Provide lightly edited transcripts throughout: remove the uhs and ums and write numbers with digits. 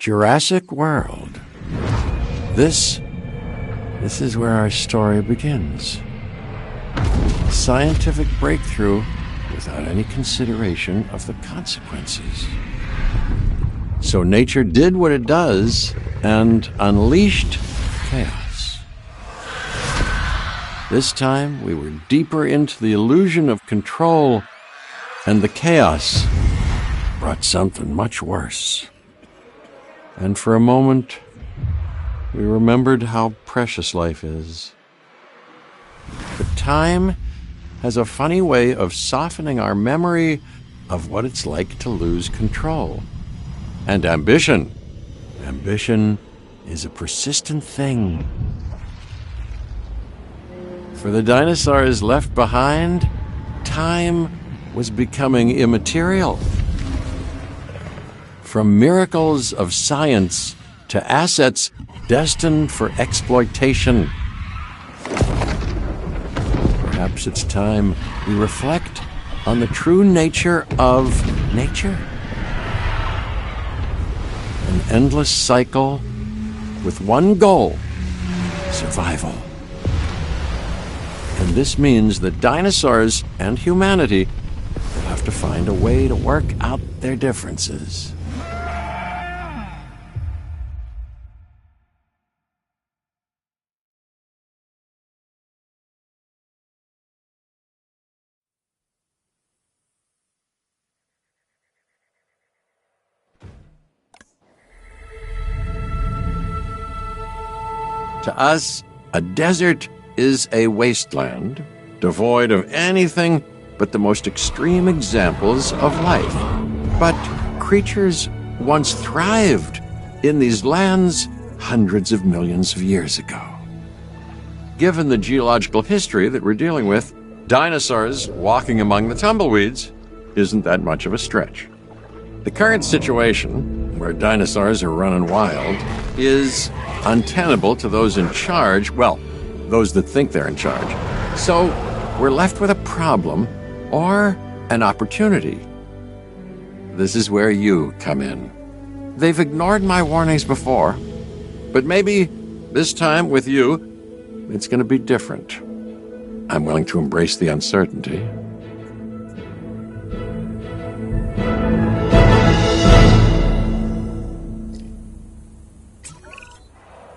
Jurassic World. This is where our story begins. Scientific breakthrough without any consideration of the consequences. So nature did what it does and unleashed chaos. This time we were deeper into the illusion of control, and the chaos brought something much worse. And for a moment, we remembered how precious life is. But time has a funny way of softening our memory of what it's like to lose control. And ambition. Ambition is a persistent thing. For the dinosaurs left behind, time was becoming immaterial. From miracles of science to assets destined for exploitation. Perhaps it's time we reflect on the true nature of nature. An endless cycle with one goal: survival. And this means that dinosaurs and humanity will have to find a way to work out their differences. To us, a desert is a wasteland, devoid of anything but the most extreme examples of life. But creatures once thrived in these lands hundreds of millions of years ago. Given the geological history that we're dealing with, dinosaurs walking among the tumbleweeds isn't that much of a stretch. The current situation, where dinosaurs are running wild, is untenable to those in charge, well, those that think they're in charge. So we're left with a problem or an opportunity. This is where you come in. They've ignored my warnings before, but maybe this time with you, it's going to be different. I'm willing to embrace the uncertainty.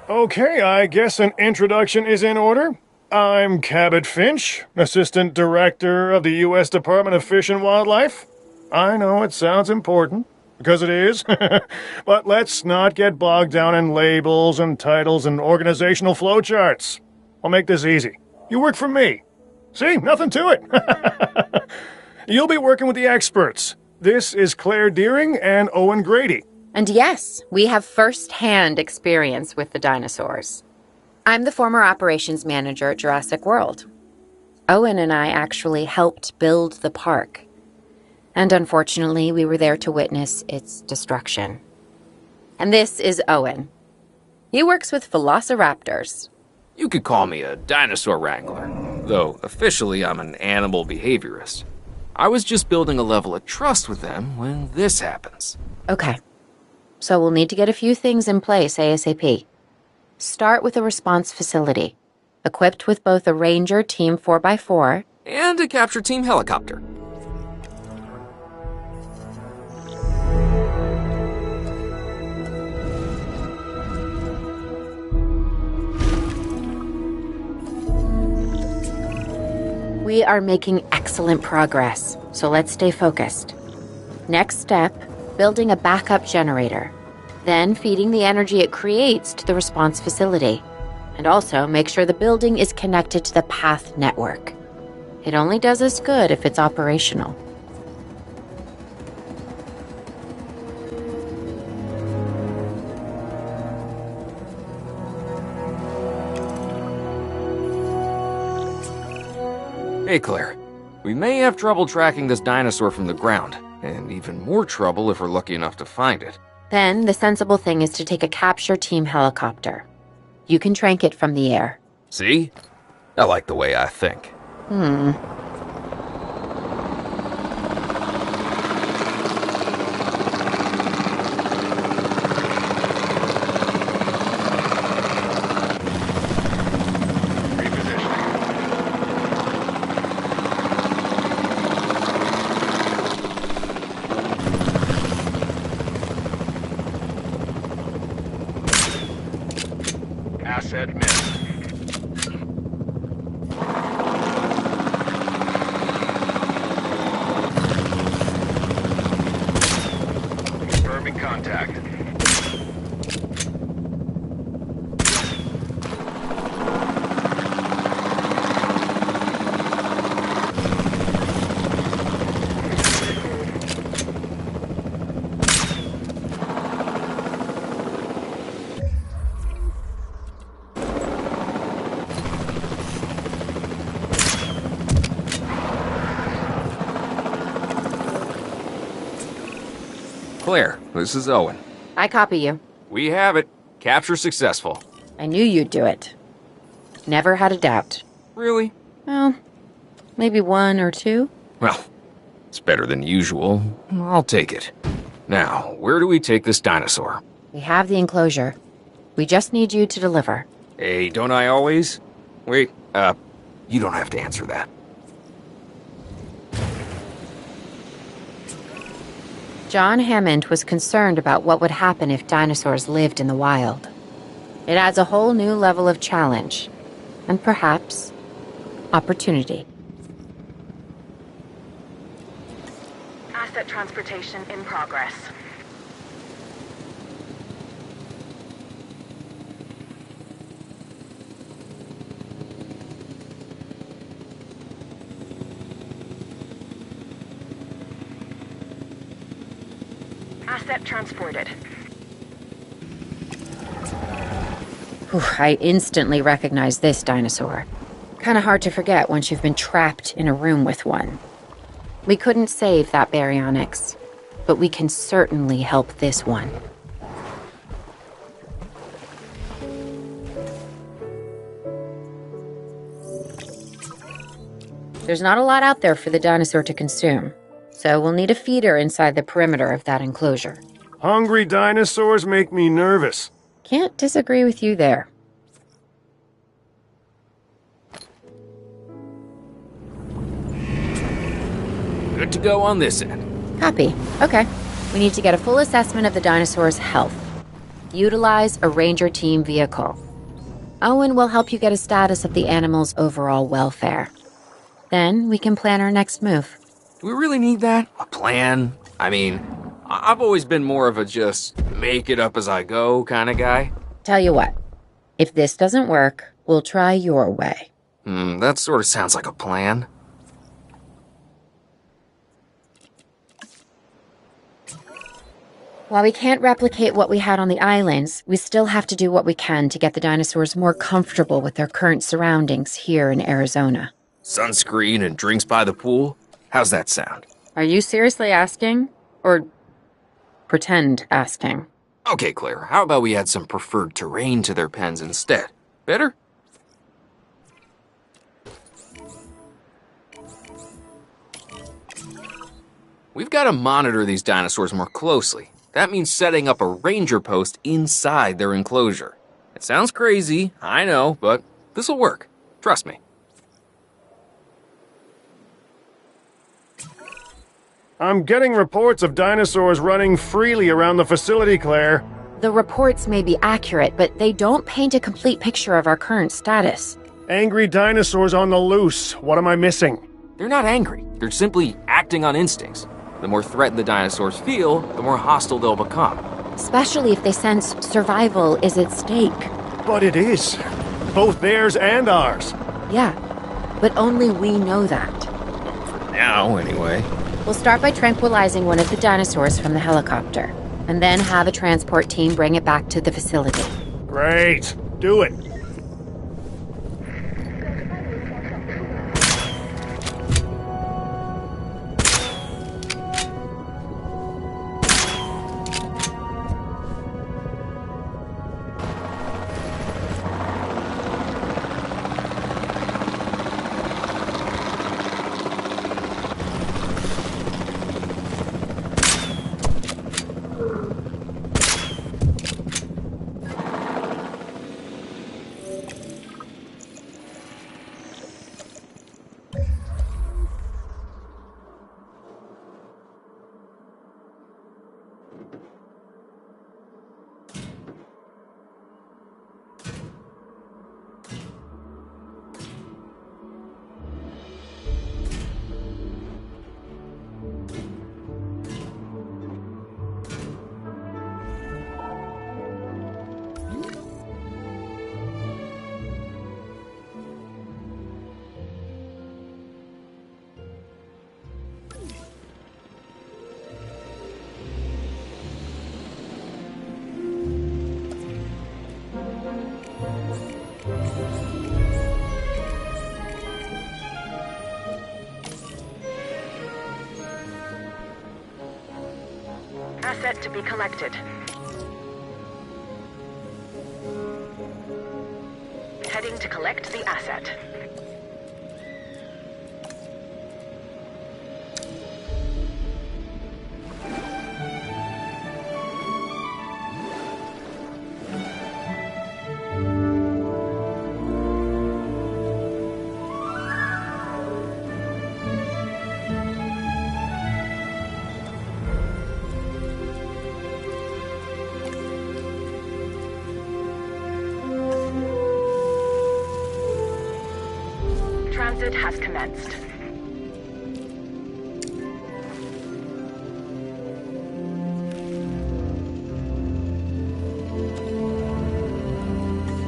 Okay, I guess an introduction is in order. I'm Cabot Finch, Assistant Director of the U.S. Department of Fish and Wildlife. I know it sounds important, because it is, but let's not get bogged down in labels and titles and organizational flowcharts. I'll make this easy. You work for me. See, nothing to it. You'll be working with the experts. This is Claire Deering and Owen Grady. And yes, we have first-hand experience with the dinosaurs. I'm the former operations manager at Jurassic World. Owen and I actually helped build the park. And unfortunately, we were there to witness its destruction. And this is Owen. He works with velociraptors. You could call me a dinosaur wrangler, though officially I'm an animal behaviorist. I was just building a level of trust with them when this happens. Okay. So we'll need to get a few things in place ASAP. Start with a response facility, equipped with both a Ranger Team 4x4 and a capture team helicopter. We are making excellent progress, so let's stay focused. Next step, building a backup generator. Then feeding the energy it creates to the response facility. And also make sure the building is connected to the path network. It only does us good if it's operational. Hey, Claire. We may have trouble tracking this dinosaur from the ground, and even more trouble if we're lucky enough to find it. Then the sensible thing is to take a capture team helicopter. You can trank it from the air. See? I like the way I think. Set miss. Confirming contact. Claire, this is Owen. I copy you. We have it. Capture successful. I knew you'd do it. Never had a doubt. Really? Well, maybe one or two. Well, it's better than usual. I'll take it. Now, where do we take this dinosaur? We have the enclosure. We just need you to deliver. Hey, don't I always? Wait, you don't have to answer that. John Hammond was concerned about what would happen if dinosaurs lived in the wild. It adds a whole new level of challenge, and perhaps opportunity. Asset transportation in progress. Asset transported. Whew, I instantly recognize this dinosaur. Kinda hard to forget once you've been trapped in a room with one. We couldn't save that baryonyx, but we can certainly help this one. There's not a lot out there for the dinosaur to consume, so we'll need a feeder inside the perimeter of that enclosure. Hungry dinosaurs make me nervous. Can't disagree with you there. Good to go on this end. Copy. Okay. We need to get a full assessment of the dinosaur's health. Utilize a ranger team vehicle. Owen will help you get a status of the animal's overall welfare. Then we can plan our next move. Do we really need that? A plan? I mean, I've always been more of a just make it up as I go kind of guy. Tell you what. If this doesn't work, we'll try your way. That sort of sounds like a plan. While we can't replicate what we had on the islands, we still have to do what we can to get the dinosaurs more comfortable with their current surroundings here in Arizona. Sunscreen and drinks by the pool? How's that sound? Are you seriously asking? Or pretend asking? Okay, Claire, how about we add some preferred terrain to their pens instead? Better? We've got to monitor these dinosaurs more closely. That means setting up a ranger post inside their enclosure. It sounds crazy, I know, but this'll work. Trust me. I'm getting reports of dinosaurs running freely around the facility, Claire. The reports may be accurate, but they don't paint a complete picture of our current status. Angry dinosaurs on the loose. What am I missing? They're not angry. They're simply acting on instincts. The more threatened the dinosaurs feel, the more hostile they'll become. Especially if they sense survival is at stake. But it is. Both theirs and ours. Yeah, but only we know that. For now, anyway. We'll start by tranquilizing one of the dinosaurs from the helicopter, and then have a transport team bring it back to the facility. Great. Do it. Asset to be collected. Heading to collect the asset. Transit has commenced.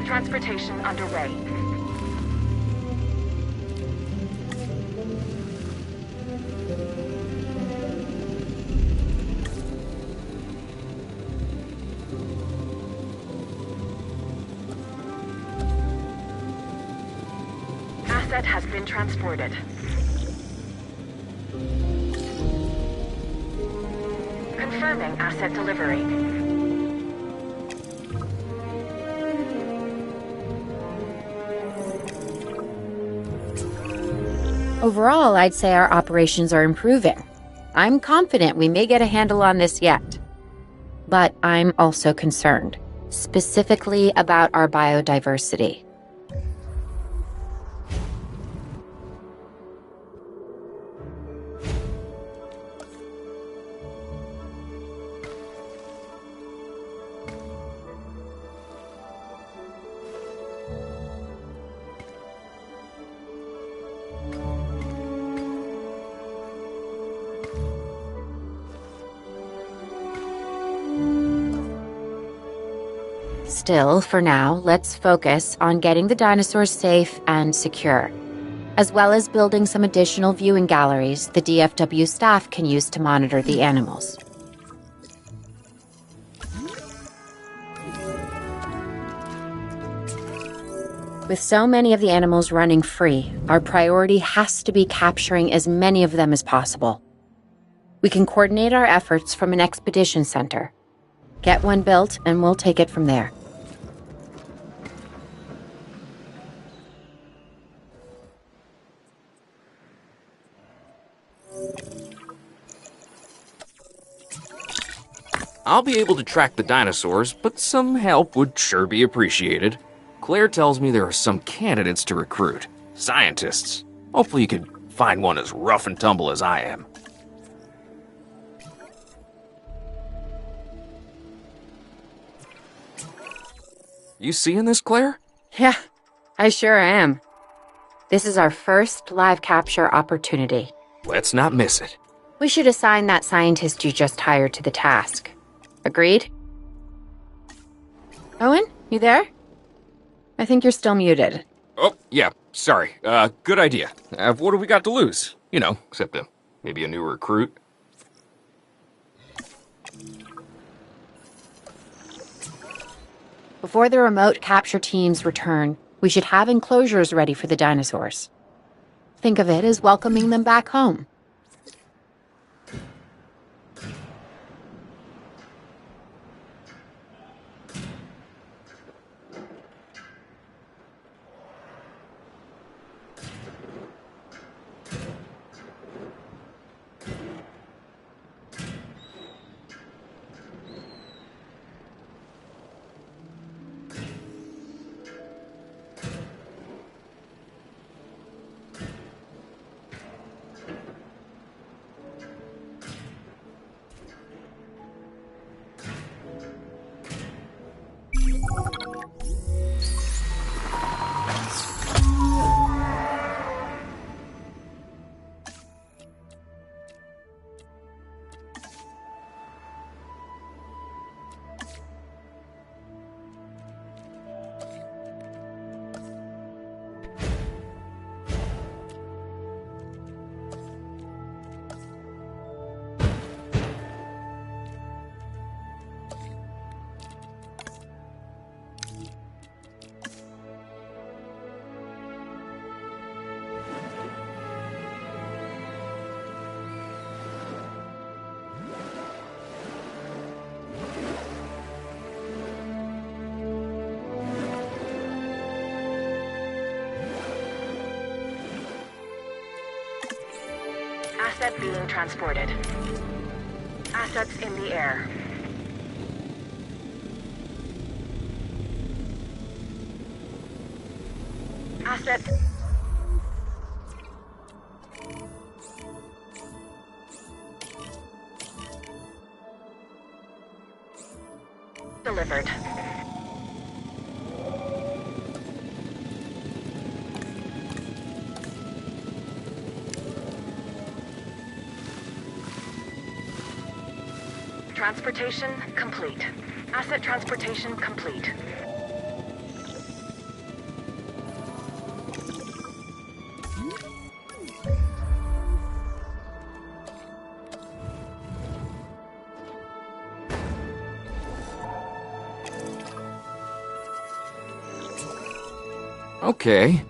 Transportation underway. Asset has been transported. Confirming asset delivery. Overall, I'd say our operations are improving. I'm confident we may get a handle on this yet. But I'm also concerned, specifically about our biodiversity. Still, for now, let's focus on getting the dinosaurs safe and secure, as well as building some additional viewing galleries the DFW staff can use to monitor the animals. With so many of the animals running free, our priority has to be capturing as many of them as possible. We can coordinate our efforts from an expedition center. Get one built, and we'll take it from there. I'll be able to track the dinosaurs, but some help would sure be appreciated. Claire tells me there are some candidates to recruit. Scientists. Hopefully you could find one as rough and tumble as I am. You seeing this, Claire? Yeah, I sure am. This is our first live capture opportunity. Let's not miss it. We should assign that scientist you just hired to the task. Agreed? Owen, you there? I think you're still muted. Oh, yeah, sorry. Good idea. What do we got to lose? You know, except maybe a new recruit. Before the remote capture teams return, we should have enclosures ready for the dinosaurs. Think of it as welcoming them back home. Asset being transported. Assets in the air. Asset... Delivered. Transportation complete. Asset transportation complete. Okay.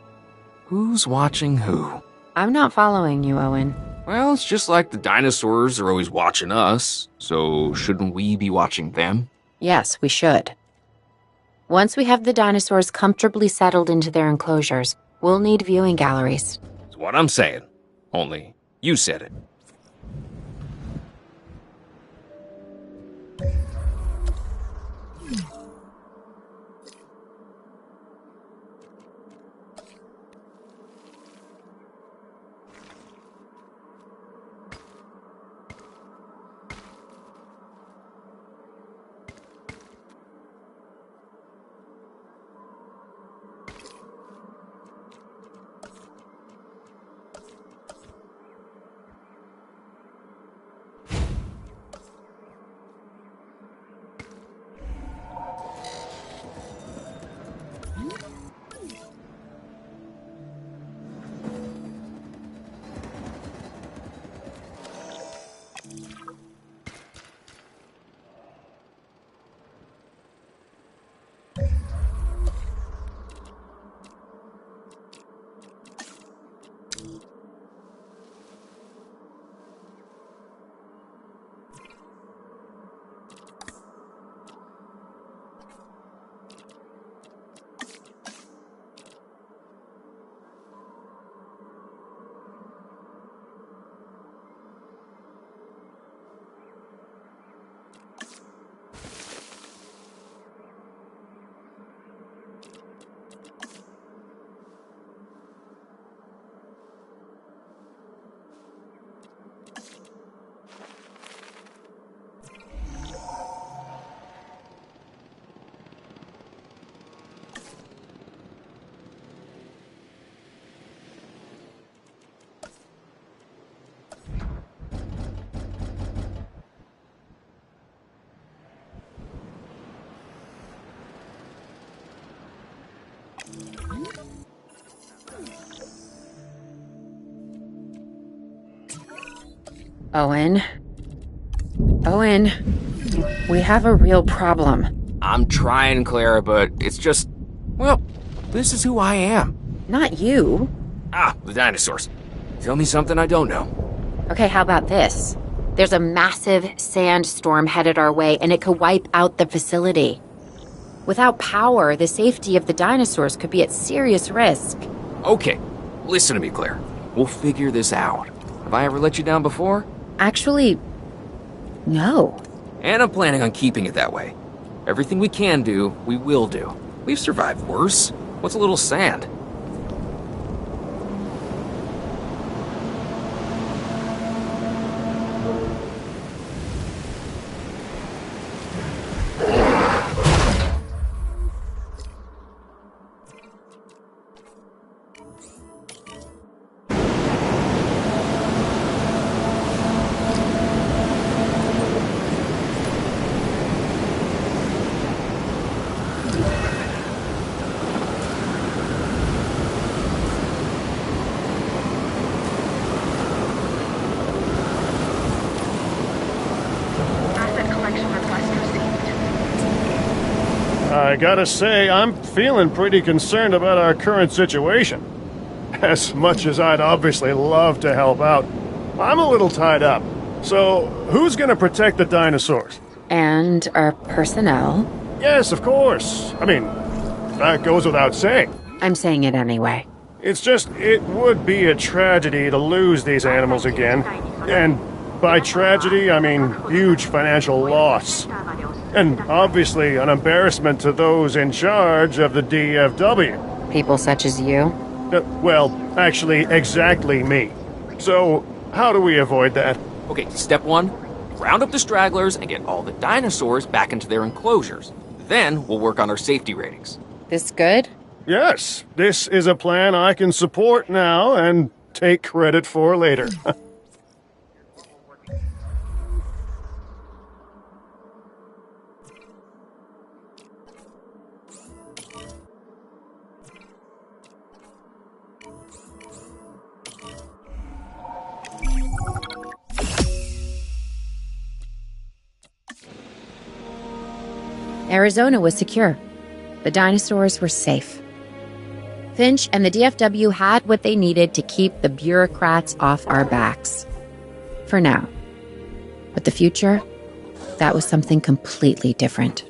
Who's watching who? I'm not following you, Owen. Well, it's just like the dinosaurs are always watching us, so shouldn't we be watching them? Yes, we should. Once we have the dinosaurs comfortably settled into their enclosures, we'll need viewing galleries. That's what I'm saying. Only, you said it. Owen? Owen, we have a real problem. I'm trying, Clara, but it's just... Well, this is who I am. Not you. Ah, the dinosaurs. Tell me something I don't know. Okay, how about this? There's a massive sandstorm headed our way, and it could wipe out the facility. Without power, the safety of the dinosaurs could be at serious risk. Okay, listen to me, Claire. We'll figure this out. Have I ever let you down before? Actually, no. And I'm planning on keeping it that way. Everything we can do, we will do. We've survived worse. What's a little sand? I gotta say, I'm feeling pretty concerned about our current situation. As much as I'd obviously love to help out, I'm a little tied up. So, who's gonna protect the dinosaurs? And our personnel. Yes, of course. I mean, that goes without saying. I'm saying it anyway. It's just, it would be a tragedy to lose these animals again. And by tragedy, I mean huge financial loss. And obviously an embarrassment to those in charge of the DFW. People such as you? Well, actually, exactly me. So, how do we avoid that? Okay, step one, round up the stragglers and get all the dinosaurs back into their enclosures. Then we'll work on our safety ratings. This good? Yes, this is a plan I can support now and take credit for later. Arizona was secure. The dinosaurs were safe. Finch and the DFW had what they needed to keep the bureaucrats off our backs. For now. But the future, that was something completely different.